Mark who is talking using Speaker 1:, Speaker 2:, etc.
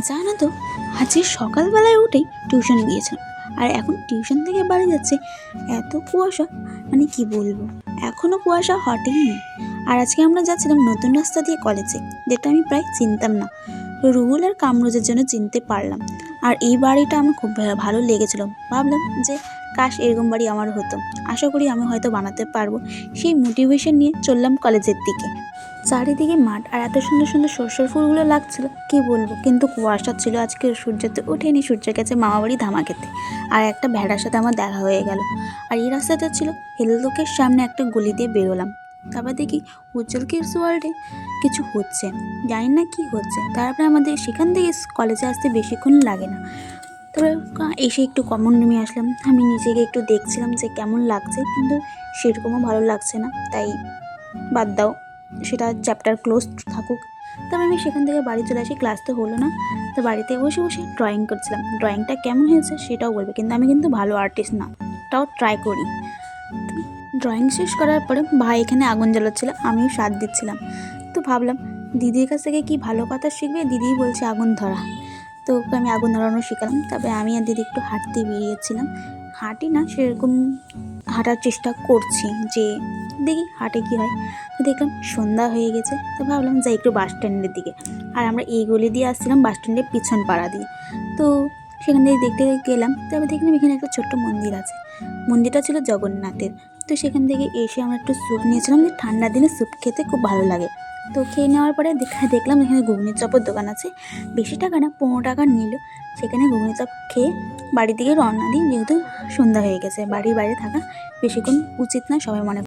Speaker 1: জানো তো, আজকে সকালবেলায় উঠেই টিউশনে গিয়েছিলাম। আর এখন টিউশন থেকে বাড়ি যাচ্ছে এত কুয়াশা, মানে কি বলবো, এখনও কুয়াশা হটেনি। আর আজকে আমরা যাচ্ছিলাম নতুন রাস্তা দিয়ে কলেজে, যেটা আমি প্রায় চিনতাম না। রুহুল আর কামরুজের জন্য চিনতে পারলাম। আর এই বাড়িটা আমার খুব ভালো লেগেছিলো। ভাবলাম যে কাশ এরকম বাড়ি আমার হতো, আশা করি আমি হয়তো বানাতে পারবো। সেই মোটিভেশন নিয়ে চললাম কলেজের দিকে। চারিদিকে মাঠ আর এত সুন্দর সুন্দর সরষের ফুলগুলো লাগছিল, কি বলবো। কিন্তু কুয়াশা ছিল, আজকে সূর্য তো ওঠেনি, সূর্যের কাছে মামাবাড়ি ধামা খেতে। আর একটা ভেড়ার সাথে আমার দেখা হয়ে গেল। আর এই রাস্তাটা ছিল হেলদোকের সামনে একটা গলি দিয়ে বেরোলাম। তারপর দেখি উজ্জ্বল কিডস ওয়ার্ল্ডে কিছু হচ্ছে, জানি না কি হচ্ছে। তারপরে আমাদের সেখান থেকে কলেজে আসতে বেশিক্ষণ লাগে না। তারপরে এসে একটু কমন রুমে আসলাম। আমি নিজেকে একটু দেখছিলাম যে কেমন লাগছে, কিন্তু সেরকমও ভালো লাগছে না, তাই বাদ দাও, সেটা চ্যাপ্টার ক্লোজ থাকুক। তবে আমি সেখান থেকে বাড়ি চলে আসি, ক্লাস তো হলো না। তো বাড়িতে বসে বসে ড্রয়িং করছিলাম। ড্রয়িংটা কেমন হয়েছে সেটাও বলবে, কিন্তু আমি কিন্তু ভালো আর্টিস্ট না, তাও ট্রাই করি। ড্রয়িং শেষ করার পরে ভাই এখানে আগুন জ্বালাচ্ছিল, আমিও সাথ দিচ্ছিলাম। তো ভাবলাম দিদির কাছ থেকে কি ভালো কথা শিখবে, দিদিই বলছে আগুন ধরা। তো ওকে আমি আগুন ধরানো শিখালাম। তারপরে আমি আর দিদি একটু হাঁটতে বেরিয়েছিলাম। হাঁটি না, সেরকম হাঁটার চেষ্টা করছি যে দেখি হাঁটে কী হয়। তো দেখলাম সন্ধ্যা হয়ে গেছে, তো ভাবলাম যাই একটু বাস স্ট্যান্ডের দিকে। আর আমরা এই গলি দিয়ে আসছিলাম বাস স্ট্যান্ডের পিছন পাড়া দিয়ে। তো সেখান থেকে দেখতে গেলাম, তারপর দেখলাম এখানে একটা ছোট্ট মন্দির আছে। মন্দিরটা ছিল জগন্নাথের। তো সেখান থেকে এসে আমরা একটু স্যুপ নিয়েছিলাম, যে ঠান্ডার দিনে স্যুপ খেতে খুব ভালো লাগে। তো খেয়ে নেওয়ার পরে দেখলাম এখানে ঘুগনি চপের দোকান আছে। বেশি টাকা না, 15 টাকা নিল। সেখানে ঘুগনি চপ খেয়ে বাড়ির দিকে রওনা দিই, যেহেতু সন্ধ্যা হয়ে গেছে। বাড়ির বাইরে থাকা বেশিক্ষণ উচিত না, সবাই মনে